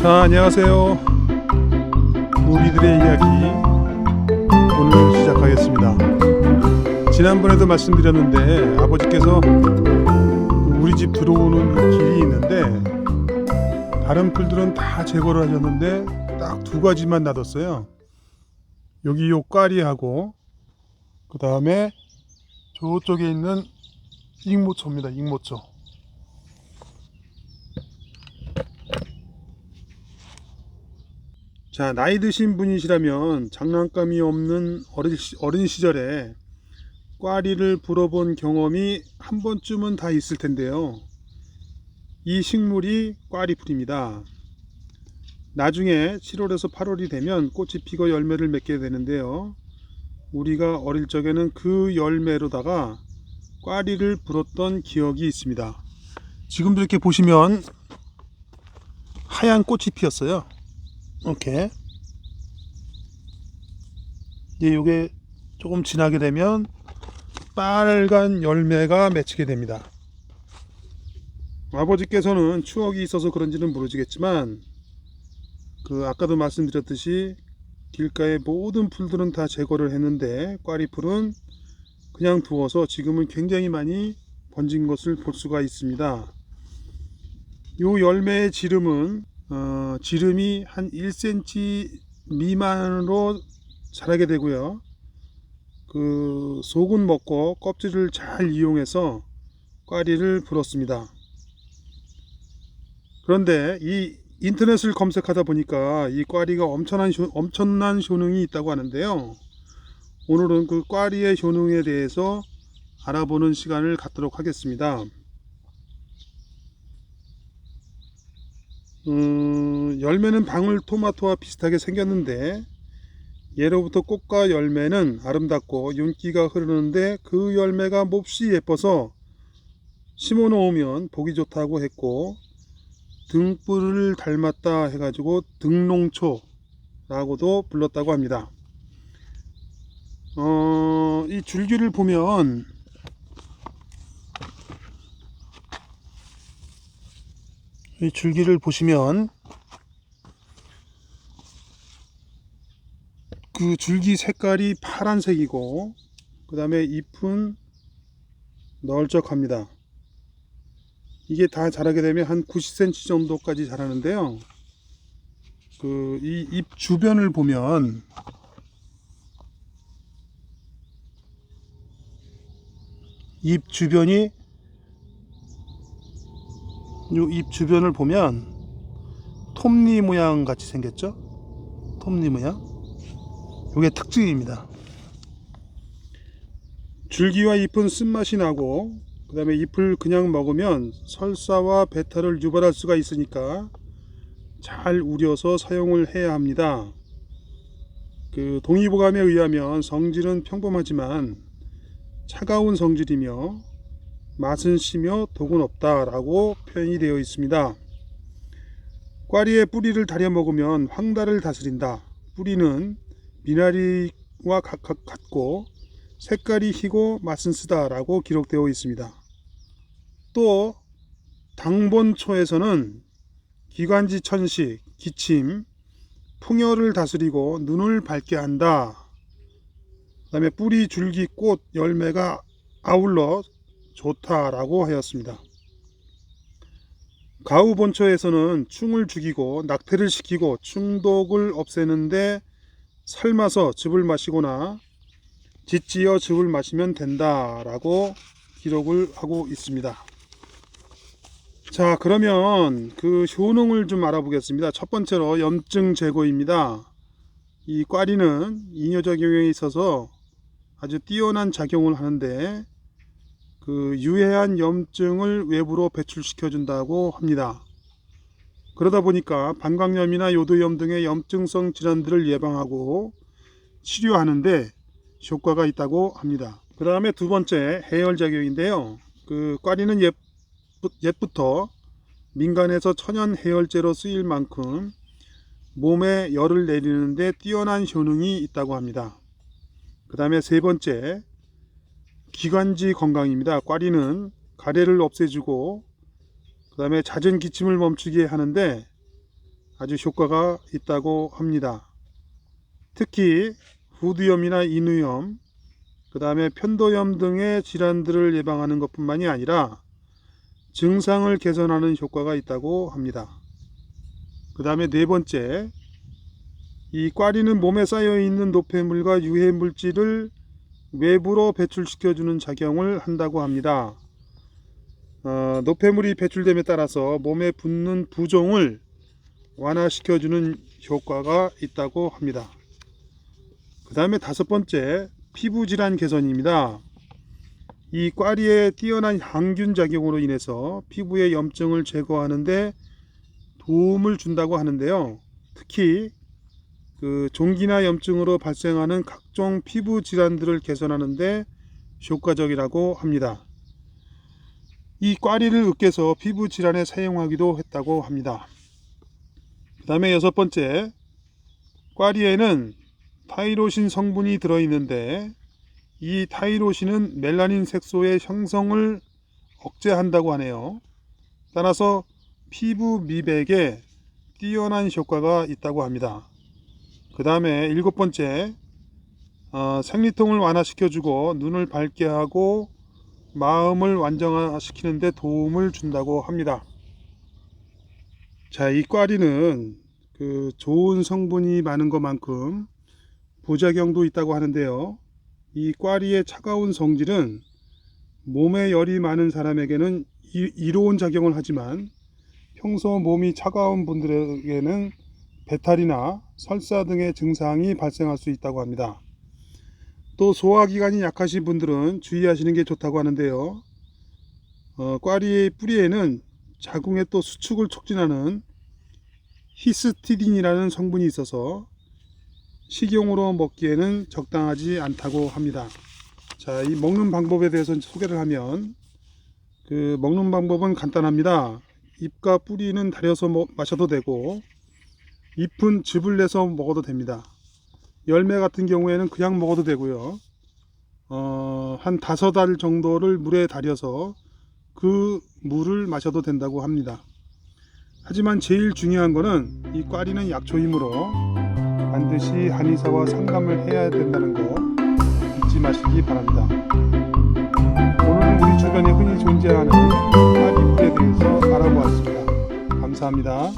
자, 안녕하세요. 우리들의 이야기 오늘 시작하겠습니다. 지난번에도 말씀드렸는데 아버지께서 우리 집 들어오는 길이 있는데 다른 풀들은 다 제거를 하셨는데 딱 두 가지만 놔뒀어요. 여기 요 꽈리하고 그 다음에 저쪽에 있는 익모초입니다. 익모초. 자, 나이 드신 분이시라면 장난감이 없는 어린 시절에 꽈리를 불어본 경험이 한 번쯤은 다 있을 텐데요. 이 식물이 꽈리풀입니다. 나중에 7월에서 8월이 되면 꽃이 피고 열매를 맺게 되는데요. 우리가 어릴 적에는 그 열매로다가 꽈리를 불었던 기억이 있습니다. 지금도 이렇게 보시면 하얀 꽃이 피었어요. 이렇게 이제 요게 조금 지나게 되면 빨간 열매가 맺히게 됩니다. 아버지께서는 추억이 있어서 그런지는 모르겠지만 아까도 말씀드렸듯이 길가의 모든 풀들은 다 제거를 했는데 꽈리풀은 그냥 두어서 지금은 굉장히 많이 번진 것을 볼 수가 있습니다. 요 열매의 지름은 지름이 한 1cm 미만으로 자라게 되고요. 속은 먹고 껍질을 잘 이용해서 꽈리를 불었습니다. 그런데 이 인터넷을 검색하다 보니까 이 꽈리가 엄청난 효능이 있다고 하는데요. 오늘은 그 꽈리의 효능에 대해서 알아보는 시간을 갖도록 하겠습니다. 열매는 방울토마토와 비슷하게 생겼는데 예로부터 꽃과 열매는 아름답고 윤기가 흐르는데 그 열매가 몹시 예뻐서 심어 놓으면 보기 좋다고 했고 등불을 닮았다 해가지고 등롱초라고도 불렀다고 합니다. 이 줄기를 보면 이 줄기를 보시면 그 줄기 색깔이 파란색이고 그 다음에 잎은 널쩍합니다. 이게 다 자라게 되면 한 90cm 정도까지 자라는데요. 이 잎 주변을 보면 잎 주변이 잎 주변을 보면 톱니 모양 같이 생겼죠? 톱니 모양. 이게 특징입니다. 줄기와 잎은 쓴맛이 나고 그 다음에 잎을 그냥 먹으면 설사와 배탈을 유발할 수가 있으니까 잘 우려서 사용을 해야 합니다. 동의보감에 의하면 성질은 평범하지만 차가운 성질이며 맛은 시며 독은 없다라고 표현이 되어 있습니다. 꽈리의 뿌리를 다려 먹으면 황달을 다스린다. 뿌리는 미나리와 같고 색깔이 희고 맛은 쓰다라고 기록되어 있습니다. 또 당본초에서는 기관지 천식, 기침, 풍열을 다스리고 눈을 밝게 한다. 그 다음에 뿌리, 줄기, 꽃, 열매가 아울러 좋다라고 하였습니다. 가우본초에서는 충을 죽이고 낙태를 시키고 충독을 없애는데 삶아서 즙을 마시거나 짓지어 즙을 마시면 된다라고 기록을 하고 있습니다. 자, 그러면 그 효능을 좀 알아보겠습니다. 첫 번째로 염증 제거입니다. 이 꽈리는 이뇨작용에 있어서 아주 뛰어난 작용을 하는데 유해한 염증을 외부로 배출시켜 준다고 합니다. 그러다 보니까 방광염이나 요도염 등의 염증성 질환들을 예방하고 치료하는데 효과가 있다고 합니다. 그 다음에 두 번째 해열작용인데요. 꽈리는 옛부터 민간에서 천연 해열제로 쓰일 만큼 몸에 열을 내리는데 뛰어난 효능이 있다고 합니다. 그 다음에 세 번째 기관지 건강입니다. 꽈리는 가래를 없애주고 그 다음에 잦은 기침을 멈추게 하는데 아주 효과가 있다고 합니다. 특히 후두염이나 인후염, 그 다음에 편도염 등의 질환들을 예방하는 것뿐만이 아니라 증상을 개선하는 효과가 있다고 합니다. 그 다음에 네 번째, 이 꽈리는 몸에 쌓여있는 노폐물과 유해물질을 외부로 배출시켜주는 작용을 한다고 합니다. 노폐물이 배출됨에 따라서 몸에 붙는 부종을 완화시켜주는 효과가 있다고 합니다. 그 다음에 다섯 번째, 피부질환 개선입니다. 이 꽈리의 뛰어난 항균 작용으로 인해서 피부의 염증을 제거하는 데 도움을 준다고 하는데요. 특히 종기나 염증으로 발생하는 각종 피부 질환들을 개선하는 데 효과적이라고 합니다. 이 꽈리를 으깨서 피부 질환에 사용하기도 했다고 합니다. 그 다음에 여섯 번째, 꽈리에는 타이로신 성분이 들어있는데 이 타이로신은 멜라닌 색소의 형성을 억제한다고 하네요. 따라서 피부 미백에 뛰어난 효과가 있다고 합니다. 그 다음에 일곱 번째, 생리통을 완화시켜주고 눈을 밝게 하고 마음을 완전화시키는 데 도움을 준다고 합니다. 자, 이 꽈리는 좋은 성분이 많은 것만큼 부작용도 있다고 하는데요. 이 꽈리의 차가운 성질은 몸에 열이 많은 사람에게는 이로운 작용을 하지만 평소 몸이 차가운 분들에게는 배탈이나 설사 등의 증상이 발생할 수 있다고 합니다. 또 소화기관이 약하신 분들은 주의하시는 게 좋다고 하는데요. 꽈리의 뿌리에는 자궁의 또 수축을 촉진하는 히스티딘이라는 성분이 있어서 식용으로 먹기에는 적당하지 않다고 합니다. 자, 이 먹는 방법에 대해서 소개를 하면 먹는 방법은 간단합니다. 잎과 뿌리는 다려서 마셔도 되고 잎은 즙을 내서 먹어도 됩니다. 열매 같은 경우에는 그냥 먹어도 되고요. 한 5알 정도를 물에 달여서 그 물을 마셔도 된다고 합니다. 하지만 제일 중요한 거는 이 꽈리는 약초이므로 반드시 한의사와 상담을 해야 된다는 거 잊지 마시기 바랍니다. 오늘은 우리 주변에 흔히 존재하는 꽈리 풀에 대해서 알아보았습니다. 감사합니다.